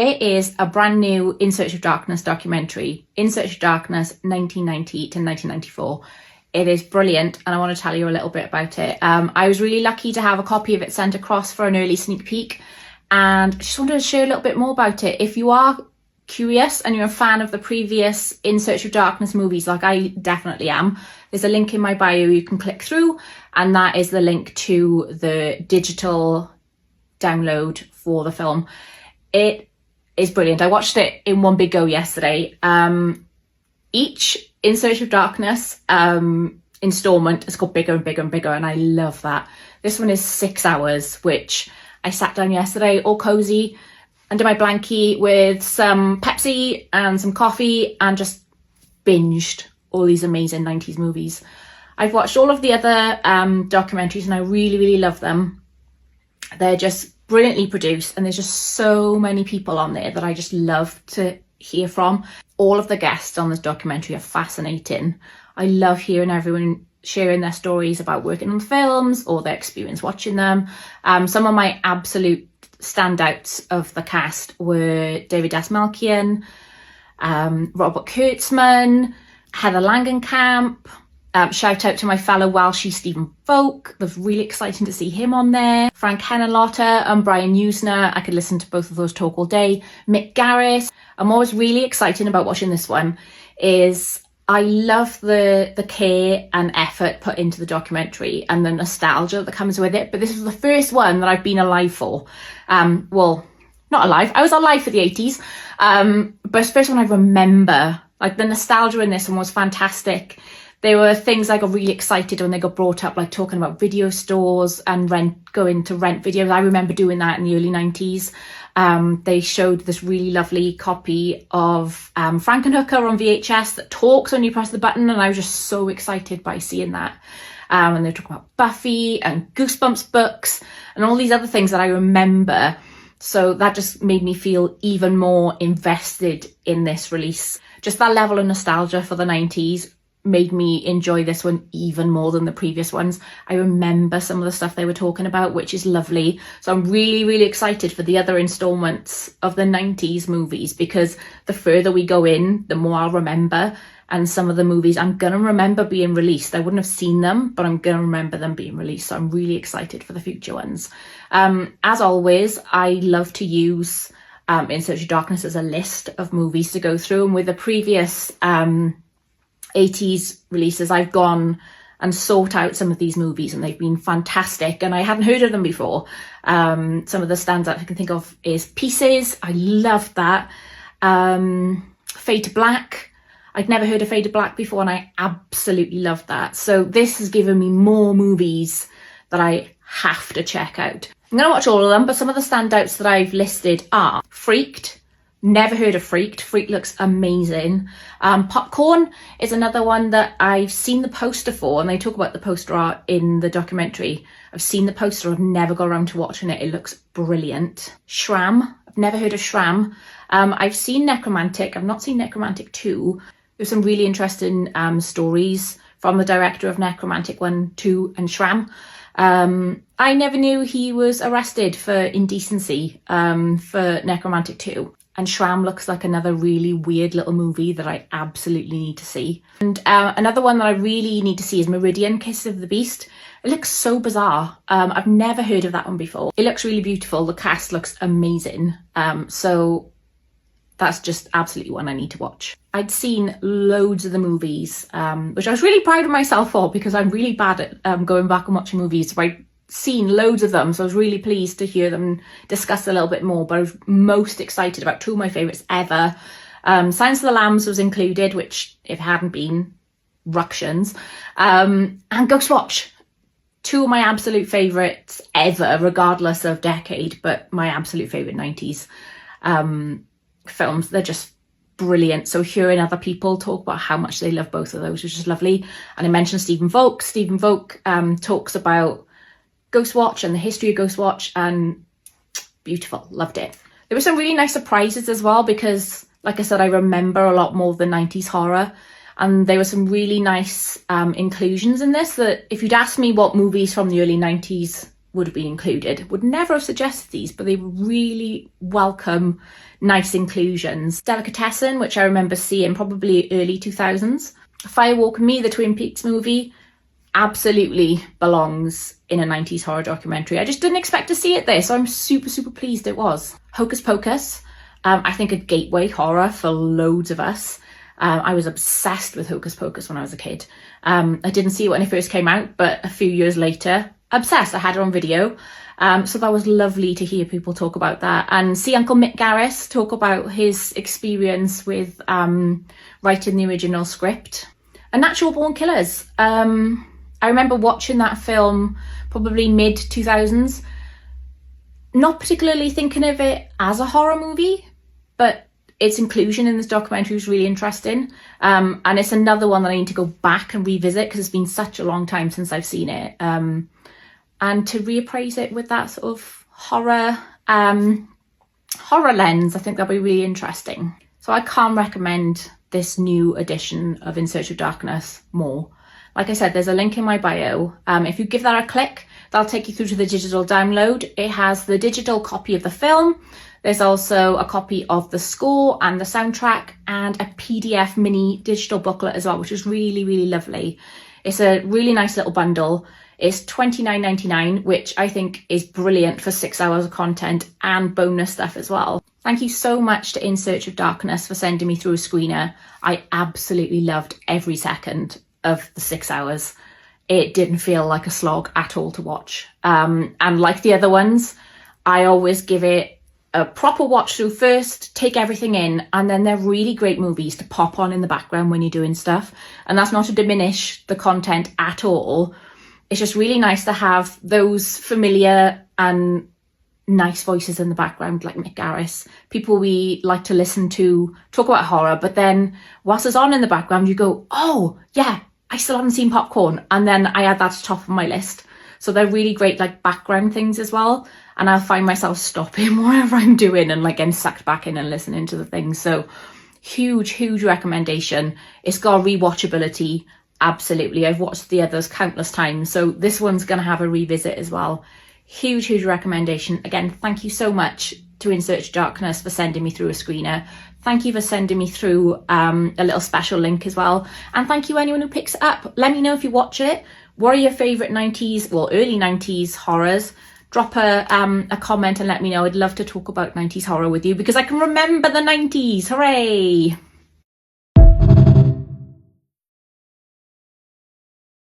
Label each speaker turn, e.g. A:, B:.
A: It is a brand new In Search of Darkness documentary, In Search of Darkness 1990 to 1994. It is brilliant, and I want to tell you a little bit about it. I was really lucky to have a copy of it sent across for an early sneak peek, and I just wanted to share a little bit more about it. If you are curious and you're a fan of the previous In Search of Darkness movies, like I definitely am, there's a link in my bio you can click through, and that is the link to the digital download for the film. It is brilliant. I watched it in one big go yesterday. Each In Search of Darkness installment has got bigger and bigger and bigger, and I love that. This one is 6 hours, which I sat down yesterday all cozy under my blankie with some Pepsi and some coffee and just binged all these amazing 90s movies. I've watched all of the other documentaries and I really, really love them. They're just brilliantly produced, and there's just so many people on there that I just love to hear from. All of the guests on this documentary are fascinating. I love hearing everyone sharing their stories about working on films or their experience watching them. Some of my absolute standouts of the cast were David S. Malkian, Robert Kurtzman, Heather Langenkamp. Shout out to my fellow Welshie Stephen Folk. It was really exciting to see him on there. Frank Hennelotter and Brian Usner. I could listen to both of those talk all day. Mick Garris. And what was really exciting about watching this one is I love the care and effort put into the documentary and the nostalgia that comes with it. But this was the first one that I've been alive for. Well, not alive. I was alive for the 80s. But it's the first one I remember. Like, the nostalgia in this one was fantastic. There were things I got really excited when they got brought up, like talking about video stores and going to rent videos. I remember doing that in the early 90s. They showed this really lovely copy of Frankenhooker on VHS that talks when you press the button, and I was just so excited by seeing that. And they were talking about Buffy and Goosebumps books and all these other things that I remember. So that just made me feel even more invested in this release. Just that level of nostalgia for the 90s made me enjoy this one even more than the previous ones. I remember some of the stuff they were talking about, which is lovely. So I'm really, really excited for the other installments of the 90s movies, because the further we go in, the more I'll remember. And some of the movies I'm going to remember being released. I wouldn't have seen them, but I'm going to remember them being released. So I'm really excited for the future ones. As always, I love to use In Search of Darkness as a list of movies to go through. And with the previous 80s releases, I've gone and sought out some of these movies, and they've been fantastic, and I hadn't heard of them before. Some of the standouts I can think of is Pieces. I loved that. Fade to Black. I'd never heard of Fade to Black before, and I absolutely loved that. So this has given me more movies that I have to check out. I'm going to watch all of them, but some of the standouts that I've listed are Freaked. Never heard of Freaked. Freaked looks amazing. Popcorn is another one that I've seen the poster for, and they talk about the poster art in the documentary. I've seen the poster, I've never got around to watching it. It looks brilliant. Shram. I've never heard of Shram. I've seen Necromantic. I've not seen Necromantic 2. There's some really interesting stories from the director of Necromantic 1, 2 and Shram. I never knew he was arrested for indecency for Necromantic 2. And Shram looks like another really weird little movie that I absolutely need to see. And another one that I really need to see is Meridian, Kiss of the Beast. It looks so bizarre. I've never heard of that one before. It looks really beautiful. The cast looks amazing. So that's just absolutely one I need to watch. I'd seen loads of the movies, which I was really proud of myself for, because I'm really bad at going back and watching movies. So I'd seen loads of them, so I was really pleased to hear them discuss a little bit more. But I was most excited about two of my favourites ever. Silence of the Lambs was included, which, if it hadn't been, ructions. And Ghostwatch. Two of my absolute favourites ever, regardless of decade, but my absolute favourite 90s films. They're just brilliant. So hearing other people talk about how much they love both of those was just lovely. And I mentioned Stephen Volk. Stephen Volk talks about Ghostwatch and the history of Ghostwatch, and beautiful. Loved it. There were some really nice surprises as well, because, like I said, I remember a lot more of the 90s horror, and there were some really nice inclusions in this that, if you'd asked me what movies from the early 90s would have been included. Would never have suggested these, but they were really welcome, nice inclusions. Delicatessen, which I remember seeing probably early 2000s. Firewalk and Me, the Twin Peaks movie, absolutely belongs in a 90s horror documentary. I just didn't expect to see it there, so I'm super, super pleased it was. Hocus Pocus, I think a gateway horror for loads of us. I was obsessed with Hocus Pocus when I was a kid. I didn't see it when it first came out, but a few years later, obsessed. I had it on video. So that was lovely to hear people talk about that and see Uncle Mick Garris talk about his experience with writing the original script. And Natural Born Killers. I remember watching that film probably mid 2000s, not particularly thinking of it as a horror movie, but its inclusion in this documentary was really interesting. And it's another one that I need to go back and revisit because it's been such a long time since I've seen it. And to reappraise it with that sort of horror lens, I think that'll be really interesting. So I can't recommend this new edition of In Search of Darkness more. Like I said, there's a link in my bio. If you give that a click, that'll take you through to the digital download. It has the digital copy of the film. There's also a copy of the score and the soundtrack and a PDF mini digital booklet as well, which is really, really lovely. It's a really nice little bundle. It's $29.99, which I think is brilliant for 6 hours of content and bonus stuff as well. Thank you so much to In Search of Darkness for sending me through a screener. I absolutely loved every second of the 6 hours. It didn't feel like a slog at all to watch. And like the other ones, I always give it a proper watch through first, take everything in, and then they're really great movies to pop on in the background when you're doing stuff. And that's not to diminish the content at all. It's just really nice to have those familiar and nice voices in the background, like Mick Garris, people we like to listen to talk about horror, but then whilst it's on in the background, you go, oh yeah, I still haven't seen Popcorn. And then I add that to top of my list. So they're really great like background things as well. And I'll find myself stopping whatever I'm doing and like getting sucked back in and listening to the things. So huge, huge recommendation. It's got rewatchability. Absolutely. I've watched the others countless times. So this one's going to have a revisit as well. Huge, huge recommendation. Again, thank you so much to In Search of Darkness for sending me through a screener. Thank you for sending me through a little special link as well. And thank you anyone who picks it up. Let me know if you watch it. What are your favourite 90s, well, early 90s horrors? Drop a comment and let me know. I'd love to talk about 90s horror with you because I can remember the 90s. Hooray!